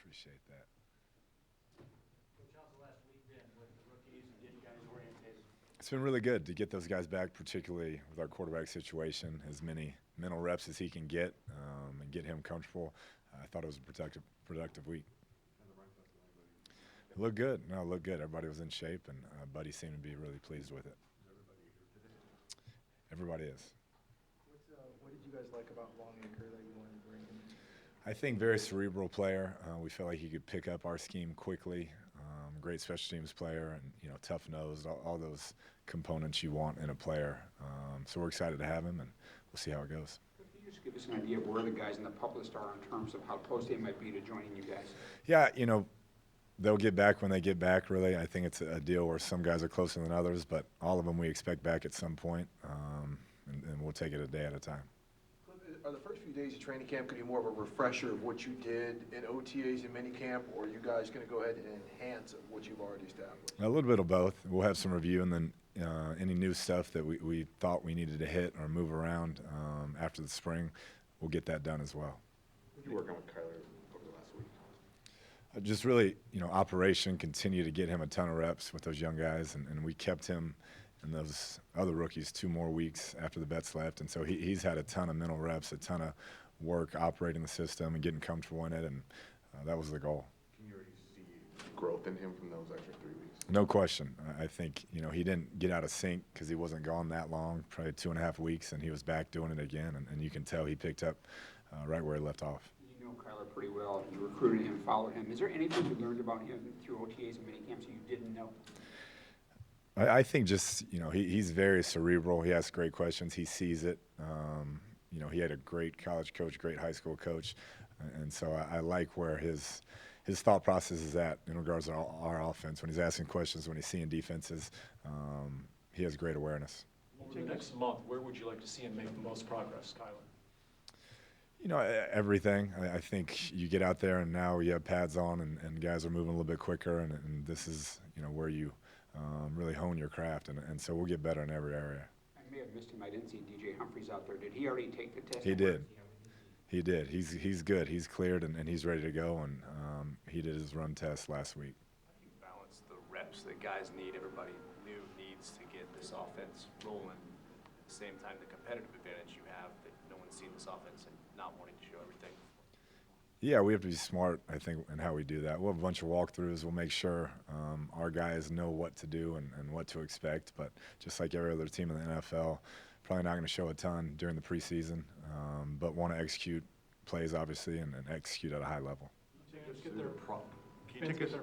appreciate that. Coach, how's the last week been with the rookies and getting guys orientated? It's been really good to get those guys back, particularly with our quarterback situation, as many mental reps as he can get and get him comfortable. I thought it was a productive week. It looked good. No, it looked good. Everybody was in shape, and Buddy seemed to be really pleased with it. Everybody is. What did you guys like about Longacre that you wanted to bring in? I think very cerebral player. We felt like he could pick up our scheme quickly. Great special teams player, and tough-nosed. All those components you want in a player. So we're excited to have him, and we'll see how it goes. Can you just give us an idea of where the guys in the pup list are in terms of how close they might be to joining you guys? Yeah, they'll get back when they get back, really. I think it's a deal where some guys are closer than others, but all of them we expect back at some point, and we'll take it a day at a time. Are the first few days of training camp going to be more of a refresher of what you did in OTAs and minicamp, or are you guys going to go ahead and enhance what you've already established? A little bit of both. We'll have some review, and then any new stuff that we thought we needed to hit or move around after the spring, we'll get that done as well. What did you work on with Kyler over the last week? Just really, operation, continue to get him a ton of reps with those young guys, and we kept him and those other rookies 2 more weeks after the vets left, and so he's had a ton of mental reps, a ton of work operating the system and getting comfortable in it, and that was the goal. Can you already see growth in him from those extra 3 weeks? No question. I think, he didn't get out of sync because he wasn't gone that long, probably 2.5 weeks, and he was back doing it again, and you can tell he picked up right where he left off. You know Kyler pretty well. You recruited him, followed him. Is there anything you learned about him through OTAs and minicamps you didn't know? I think just, he's very cerebral. He asks great questions. He sees it. He had a great college coach, great high school coach. And so I like where his thought process is at in regards to our offense. When he's asking questions, when he's seeing defenses, he has great awareness. Over the next month, where would you like to see him make the most progress, Kyler? Everything. I think you get out there and now you have pads on and guys are moving a little bit quicker, and this is, where you really hone your craft, and so we'll get better in every area. I may have missed him. I didn't see DJ Humphries out there. Did he already take the test? He did. He did. He's good. He's cleared, and he's ready to go, and he did his run test last week. How do you balance the reps that guys need, everybody new needs to get this offense rolling, at the same time the competitive advantage you have that no one's seen this offense and not wanting to show everything? Yeah, we have to be smart, I think, in how we do that. We'll have a bunch of walkthroughs. We'll make sure our guys know what to do and what to expect. But just like every other team in the NFL, probably not going to show a ton during the preseason, but want to execute plays, obviously, and execute at a high level. Fans get their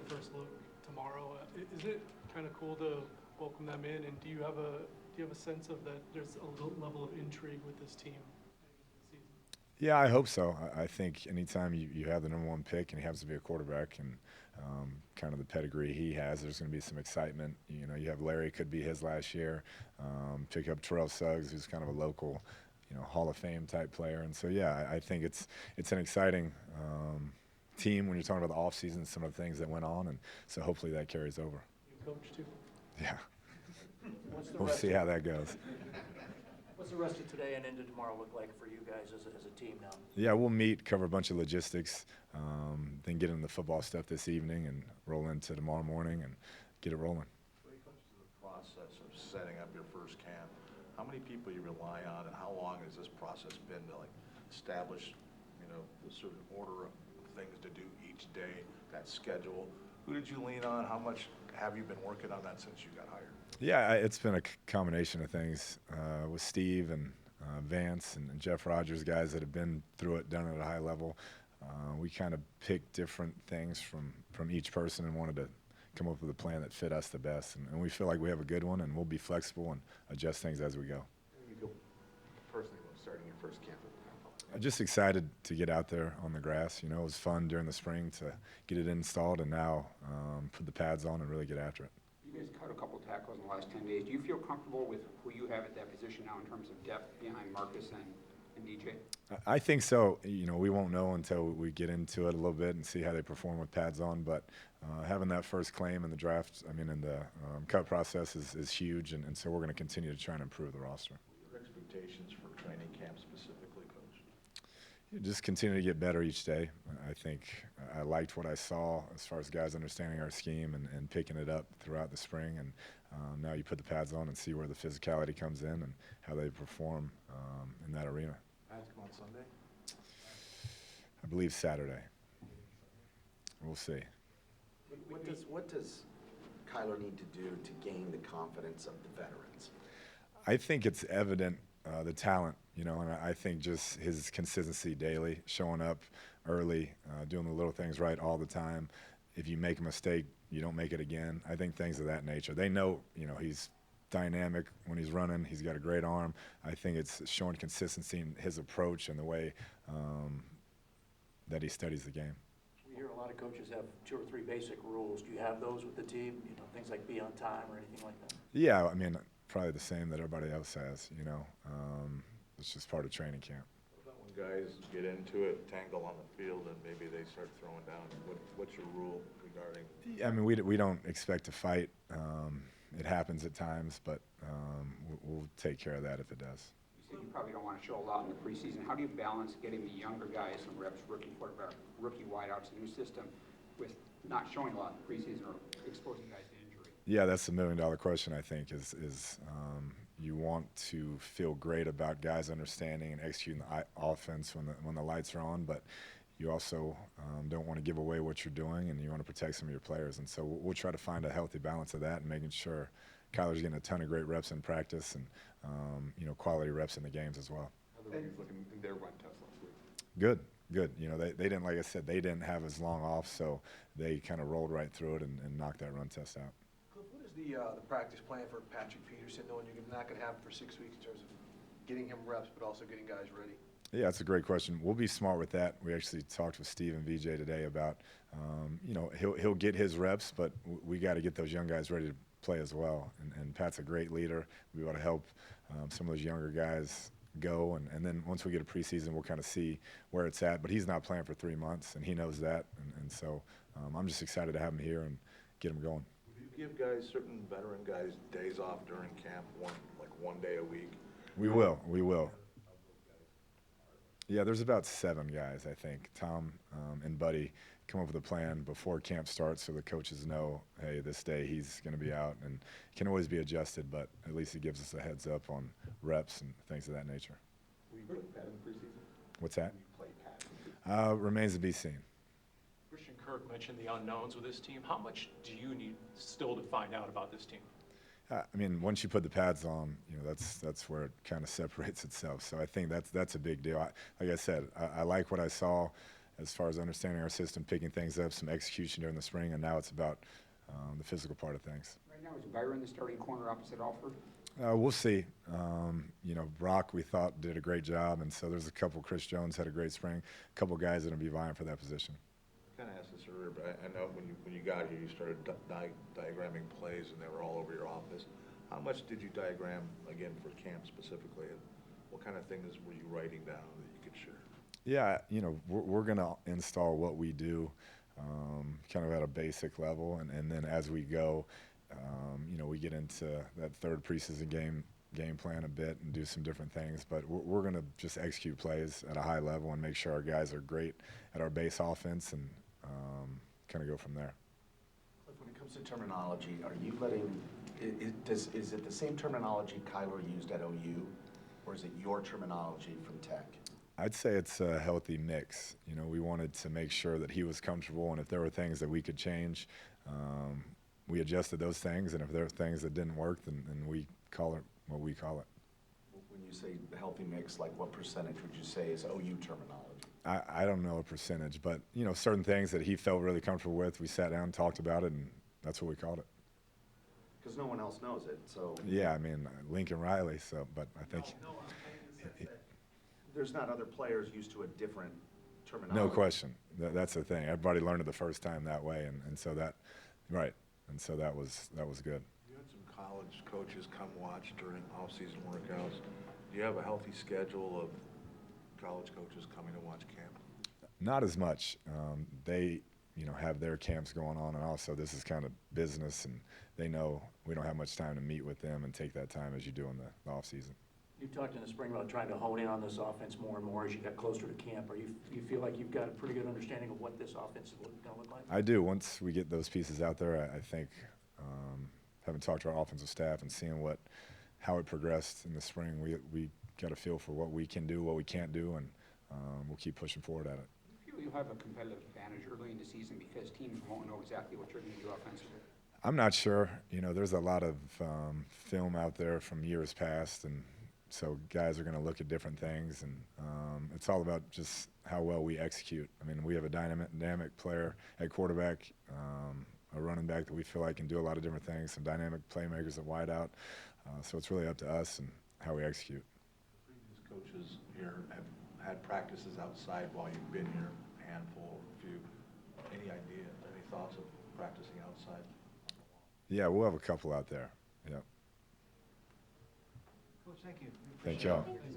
first look tomorrow. Is it kind of cool to welcome them in? And do you have a sense of that there's a level of intrigue with this team? Yeah, I hope so. I think anytime you have the #1 pick and he happens to be a quarterback and kind of the pedigree he has, there's going to be some excitement. You have Larry, could be his last year. Pick up Terrell Suggs, who's kind of a local, Hall of Fame type player. And so, yeah, I think it's an exciting team when you're talking about the offseason, some of the things that went on. And so hopefully that carries over. You coach too? Yeah. We'll see how that goes. What's the rest of today and into tomorrow look like for you guys as a team now? Yeah, we'll meet, cover a bunch of logistics, then get into the football stuff this evening and roll into tomorrow morning and get it rolling. When it comes to the process of setting up your first camp, how many people you rely on, and how long has this process been to establish, the certain order of things to do each day, that schedule? Who did you lean on? How much have you been working on that since you got hired? Yeah, it's been a combination of things with Steve and Vance and Jeff Rogers, guys that have been through it, done it at a high level. We kind of picked different things from each person and wanted to come up with a plan that fit us the best. And we feel like we have a good one, and we'll be flexible and adjust things as we go. How do you feel personally about starting your first camp at the NFL? I'm just excited to get out there on the grass. It was fun during the spring to get it installed, and now put the pads on and really get after it. You guys cut a couple tackles in the last 10 days. Do you feel comfortable with who you have at that position now in terms of depth behind Marcus and DJ? I think so. We won't know until we get into it a little bit and see how they perform with pads on. But having that first claim in the draft, in the cut process is huge, and so we're going to continue to try and improve the roster. What are your expectations for training camp specifically, Coach? Just continue to get better each day. I think I liked what I saw as far as guys understanding our scheme and picking it up throughout the spring. And now you put the pads on and see where the physicality comes in and how they perform in that arena. Pads come on Sunday? I believe Saturday. We'll see. What does Kyler need to do to gain the confidence of the veterans? I think it's evident the talent, and I think just his consistency daily, showing up early, doing the little things right all the time. If you make a mistake, you don't make it again. I think things of that nature. They know, he's dynamic when he's running. He's got a great arm. I think it's showing consistency in his approach and the way that he studies the game. We hear a lot of coaches have 2 or 3 basic rules. Do you have those with the team? Things like be on time or anything like that? Yeah, I mean, probably the same that everybody else has, It's just part of training camp. What about when guys get into it, tangle on the field, and maybe they start throwing down? What's your rule regarding? I mean, we don't expect to fight. It happens at times, but we'll take care of that if it does. You said you probably don't want to show a lot in the preseason. How do you balance getting the younger guys some reps, rookie quarterback, rookie wideouts, new system, with not showing a lot in the preseason or exposing guys to injury? Yeah, that's the $1 million question, I think, is you want to feel great about guys understanding and executing the offense when the lights are on, but you also don't want to give away what you're doing, and you want to protect some of your players. And so we'll try to find a healthy balance of that and making sure Kyler's getting a ton of great reps in practice and, quality reps in the games as well. How the rookies looking in their run test last week? Good. They didn't, like I said, they didn't have as long off, so they kind of rolled right through it and knocked that run test out. Cliff, what is the practice plan for Patrick Peterson, knowing you're not going to have him for 6 weeks in terms of getting him reps, but also getting guys ready? Yeah, that's a great question. We'll be smart with that. We actually talked with Steve and VJ today about, he'll get his reps, but we got to get those young guys ready to play as well. And Pat's a great leader. We want to help some of those younger guys go. And then once we get a preseason, we'll kind of see where it's at. But he's not playing for 3 months, and he knows that. And so I'm just excited to have him here and get him going. Will you give guys, certain veteran guys, days off during camp, one day a week? We will. Yeah, there's about 7 guys, I think. Tom and Buddy come up with a plan before camp starts so the coaches know, hey, this day he's going to be out, and it can always be adjusted, but at least it gives us a heads up on reps and things of that nature. Will you play Pat in the preseason? What's that? Will you play Pat? Remains to be seen. Christian Kirk mentioned the unknowns with this team. How much do you need still to find out about this team? I mean, once you put the pads on, that's where it kind of separates itself. So I think that's a big deal. Like I said, I like what I saw as far as understanding our system, picking things up, some execution during the spring, and now it's about the physical part of things. Right now, is Byron the starting corner opposite Alford? We'll see. Brock, we thought, did a great job, and so there's a couple. Chris Jones had a great spring. A couple guys that will be vying for that position. I kind of asked this earlier, but I know when you got here, you started diagramming plays, and they were all over your office. How much did you diagram, again, for camp specifically, and what kind of things were you writing down that you could share? Yeah, we're going to install what we do kind of at a basic level, and then as we go, we get into that third preseason game plan a bit and do some different things, but we're going to just execute plays at a high level and make sure our guys are great at our base offense and kind of go from there. Cliff, when it comes to terminology, are you letting, is it the same terminology Kyler used at OU, or is it your terminology from Tech? I'd say it's a healthy mix. We wanted to make sure that he was comfortable, and if there were things that we could change, we adjusted those things, and if there are things that didn't work, then we call it what we call it. When you say the healthy mix, like what percentage would you say is OU terminology? I don't know a percentage, but certain things that he felt really comfortable with, we sat down, talked about it, and that's what we called it. Because no one else knows it, so. Yeah, I mean, Lincoln Riley, but I think. There's not other players used to a different terminology. No question. That's the thing. Everybody learned it the first time that way, and so that, right, and so that was good. You had some college coaches come watch during off-season workouts. Do you have a healthy schedule of college coaches coming to watch camp? Not as much. They, have their camps going on, and also this is kind of business, and they know we don't have much time to meet with them and take that time as you do in the off season. You talked in the spring about trying to hone in on this offense more and more as you got closer to camp. You feel like you've got a pretty good understanding of what this offense is going to look like? I do. Once we get those pieces out there, I think having talked to our offensive staff and seeing how it progressed in the spring, we got a feel for what we can do, what we can't do, and we'll keep pushing forward at it. Do you feel you'll have a competitive advantage early in the season because teams won't know exactly what you're going to do offensively? I'm not sure. You know, there's a lot of film out there from years past, and so guys are going to look at different things, and it's all about just how well we execute. I mean, we have a dynamic player at quarterback, a running back that we feel like can do a lot of different things, some dynamic playmakers at wideout. So it's really up to us and how we execute. Previous coaches here have had practices outside while you've been here, a handful, a few. Any idea, any thoughts of practicing outside? Yeah, we'll have a couple out there. Yeah. Coach, thank you. Thank y'all. Thanks.